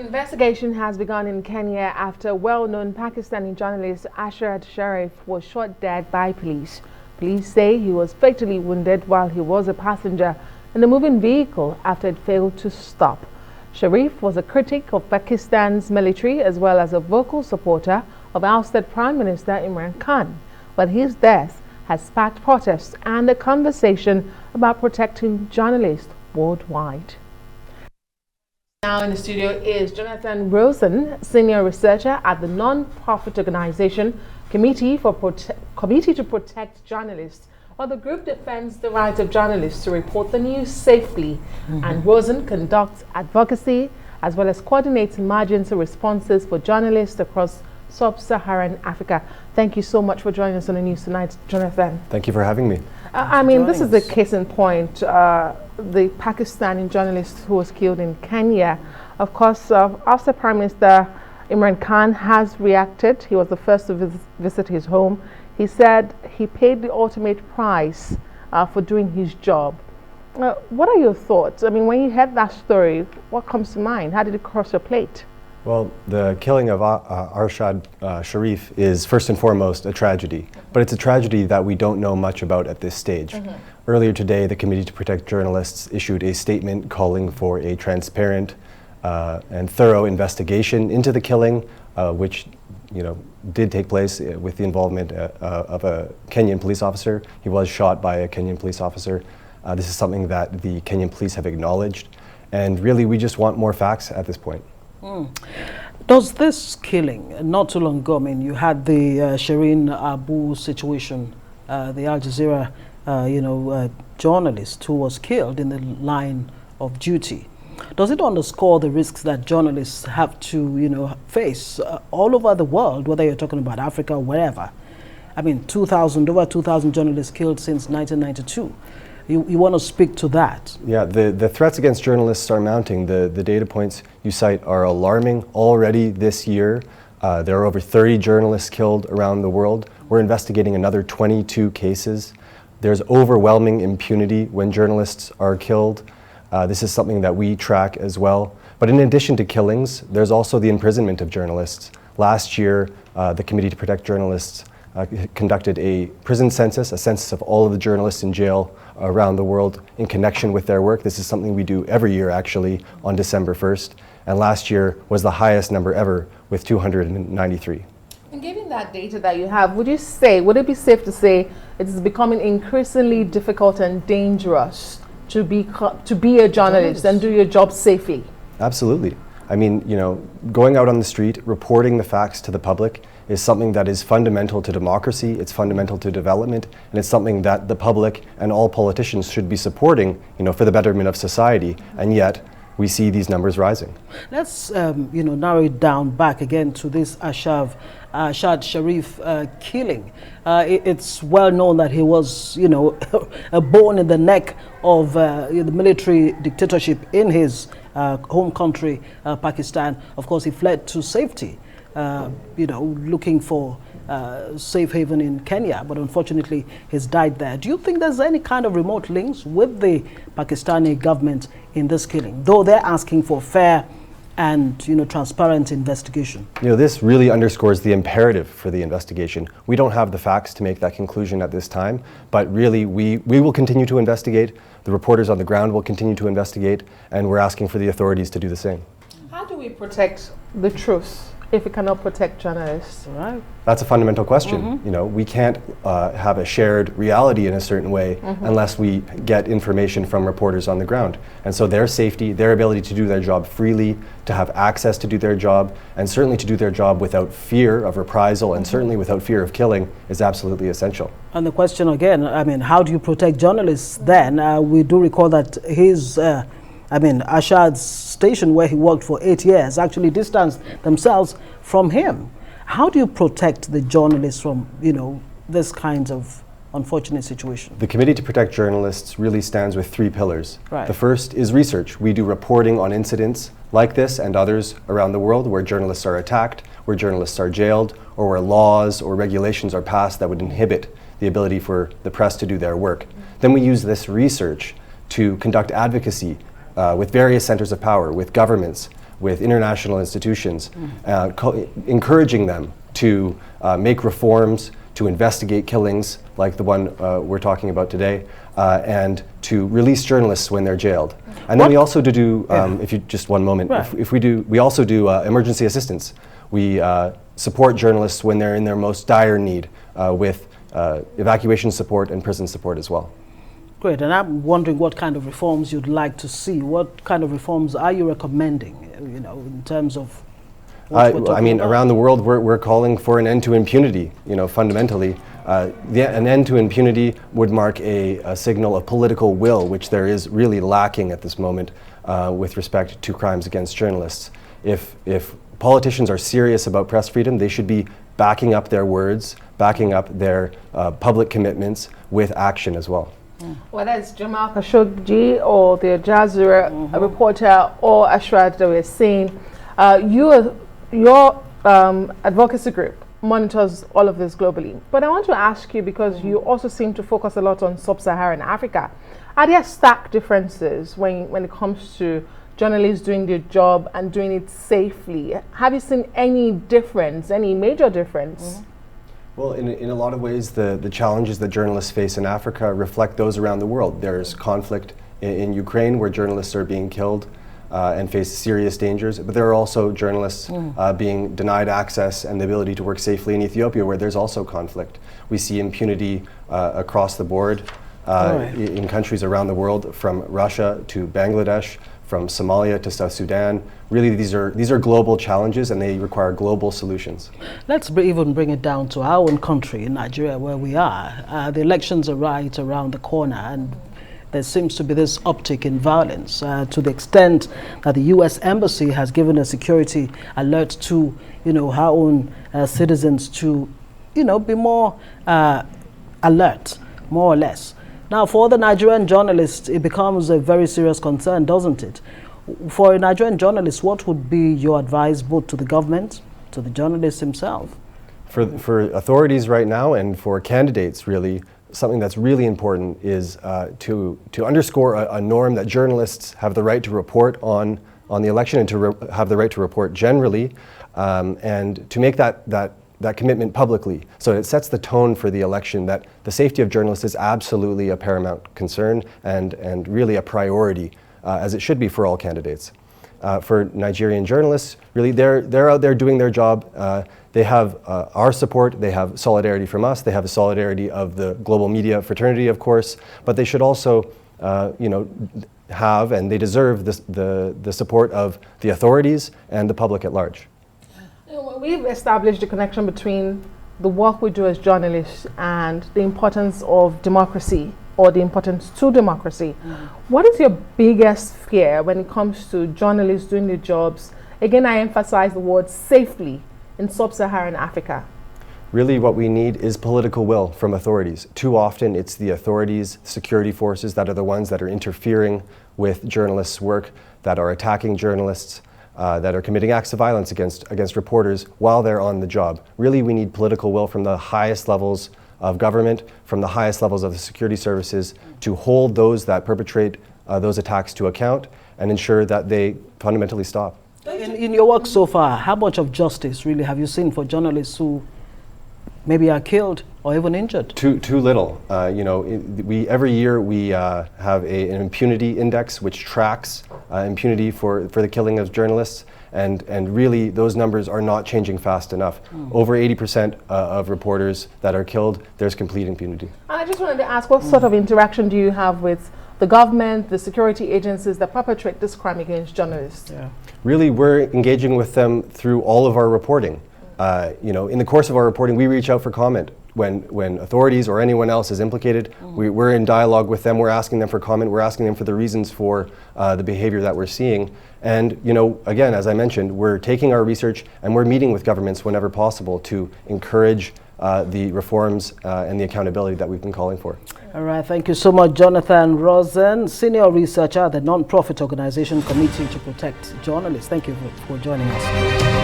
Investigation has begun in Kenya after well-known Pakistani journalist Ashraf Sharif was shot dead by police. Police say he was fatally wounded while he was a passenger in a moving vehicle after it failed to stop. Sharif was a critic of Pakistan's military as well as a vocal supporter of ousted Prime Minister Imran Khan. But his death has sparked protests and a conversation about protecting journalists worldwide. Now in the studio is Jonathan Rozen, senior researcher at the non-profit organization Committee to Protect Journalists. Well, the group defends the right of journalists to report the news safely, and Rozen conducts advocacy as well as coordinates emergency responses for journalists across sub-Saharan Africa. Thank you so much for joining us on the news tonight, Jonathan. Thank you for having me. I mean, this is the case in point. The Pakistani journalist who was killed in Kenya. Of course, after Prime Minister Imran Khan has reacted, he was the first to visit his home. He said he paid the ultimate price for doing his job. What are your thoughts? I mean, when you heard that story, what comes to mind? How did it cross your plate? Well, the killing of Ashraf Sharif is first and foremost a tragedy, but it's a tragedy that we don't know much about at this stage. Earlier today, the Committee to Protect Journalists issued a statement calling for a transparent and thorough investigation into the killing, which did take place with the involvement of a Kenyan police officer. He was shot by a Kenyan police officer. This is something that the Kenyan police have acknowledged, and really we just want more facts at this point. Does this killing, not too long ago, I mean, you had the Shireen Abu situation, the Al Jazeera, journalist who was killed in the line of duty. Does it underscore the risks that journalists have to, face all over the world, whether you're talking about Africa or wherever? I mean, over 2,000 journalists killed since 1992. You want to speak to that? Yeah, the threats against journalists are mounting. The data points you cite are alarming. Already this year, there are over 30 journalists killed around the world. We're investigating another 22 cases. There's overwhelming impunity when journalists are killed. This is something that we track as well. But in addition to killings, there's also the imprisonment of journalists. Last year, the Committee to Protect Journalists conducted a prison census, a census of all of the journalists in jail around the world in connection with their work. This is something we do every year, actually, on December 1st. And last year was the highest number ever, with 293. And given that data that you have, would it be safe to say it is becoming increasingly difficult and dangerous to be a journalist and do your job safely? Absolutely. I mean, going out on the street, reporting the facts to the public is something that is fundamental to democracy, it's fundamental to development, and it's something that the public and all politicians should be supporting, for the betterment of society. And yet, we see these numbers rising. Let's, narrow it down back again to this Ashraf Sharif killing. It's well known that he was, a bone in the neck of the military dictatorship in his home country, Pakistan. Of course, he fled to safety, looking for safe haven in Kenya, but unfortunately he's died there. Do you think there's any kind of remote links with the Pakistani government in this killing, though they're asking for fair and transparent investigation? This really underscores the imperative for the investigation. We don't have the facts to make that conclusion at this time, but really we will continue to investigate. The reporters on the ground will continue to investigate, and we're asking for the authorities to do the same. How do we protect the truth if we cannot protect journalists? Right. That's a fundamental question. We can't have a shared reality in a certain way unless we get information from reporters on the ground. And so their safety, their ability to do their job freely, to have access to do their job, and certainly to do their job without fear of reprisal and certainly without fear of killing is absolutely essential. And the question again, I mean, how do you protect journalists then? We do recall that his Ashad's station where he worked for 8 years actually distanced themselves from him. How do you protect the journalists from, this kind of unfortunate situation? The Committee to Protect Journalists really stands with 3 pillars. Right. The first is research. We do reporting on incidents like this and others around the world where journalists are attacked, where journalists are jailed, or where laws or regulations are passed that would inhibit the ability for the press to do their work. Then we use this research to conduct advocacy with various centers of power, with governments, with international institutions, encouraging them to make reforms, to investigate killings like the one we're talking about today, and to release journalists when they're jailed. And then we also do, if you just one moment, we also do emergency assistance. We support journalists when they're in their most dire need with evacuation support and prison support as well. Great, and I'm wondering what kind of reforms you'd like to see. What kind of reforms are you recommending, you know, in terms of I mean, around the world, we're calling for an end to impunity, you know, fundamentally. An end to impunity would mark a signal of political will, which there is really lacking at this moment with respect to crimes against journalists. If politicians are serious about press freedom, they should be backing up their words, backing up their public commitments with action as well. Whether it's Jamal Khashoggi or the Al Jazeera reporter or Ashrad that we're seeing, your advocacy group monitors all of this globally. But I want to ask you, because you also seem to focus a lot on sub-Saharan Africa, are there stark differences when it comes to journalists doing their job and doing it safely? Have you seen any difference, any major difference? Well, in a lot of ways, the challenges that journalists face in Africa reflect those around the world. There's conflict in Ukraine where journalists are being killed and face serious dangers, but there are also journalists being denied access and the ability to work safely in Ethiopia, where there's also conflict. We see impunity across the board in countries around the world, from Russia to Bangladesh, from Somalia to South Sudan. Really, these are global challenges, and they require global solutions. Let's even bring it down to our own country, in Nigeria, where we are. The elections are right around the corner, and there seems to be this uptick in violence to the extent that the U.S. Embassy has given a security alert to, you know, our own citizens to, you know, be more alert, more or less. Now, for the Nigerian journalists, it becomes a very serious concern, doesn't it? For a Nigerian journalist, what would be your advice both to the government, to the journalist himself? For authorities right now, and for candidates, really, something that's really important is to underscore a norm that journalists have the right to report on the election, and to have the right to report generally, and to make that commitment publicly. So it sets the tone for the election that the safety of journalists is absolutely a paramount concern and really a priority, as it should be for all candidates. For Nigerian journalists, really, they're out there doing their job. They have our support, they have solidarity from us, they have the solidarity of the global media fraternity, of course, but they should also you know, have, and they deserve the support of the authorities and the public at large. We've established a connection between the work we do as journalists and the importance of democracy, or the importance to democracy. What is your biggest fear when it comes to journalists doing their jobs? Again, I emphasize the word safely in sub-Saharan Africa. Really, what we need is political will from authorities. Too often, it's the authorities, security forces, that are the ones that are interfering with journalists' work, that are attacking journalists, that are committing acts of violence against reporters while they're on the job. Really, we need political will from the highest levels of government, from the highest levels of the security services, to hold those that perpetrate those attacks to account and ensure that they fundamentally stop. In your work so far, how much of justice really have you seen for journalists who maybe are killed or even injured? Too little. You know, every year we have an impunity index which tracks impunity for the killing of journalists, and really those numbers are not changing fast enough. Over 80% of reporters that are killed, there's complete impunity. And I just wanted to ask, what sort of interaction do you have with the government, the security agencies that perpetrate this crime against journalists? Really, we're engaging with them through all of our reporting. You know, in the course of our reporting, we reach out for comment. When authorities or anyone else is implicated, we're in dialogue with them. We're asking them for comment. We're asking them for the reasons for the behavior that we're seeing. And, you know, again, as I mentioned, we're taking our research and we're meeting with governments whenever possible to encourage the reforms and the accountability that we've been calling for. All right, thank you so much, Jonathan Rozen, Senior Researcher at the non-profit organization Committee to Protect Journalists. Thank you for joining us.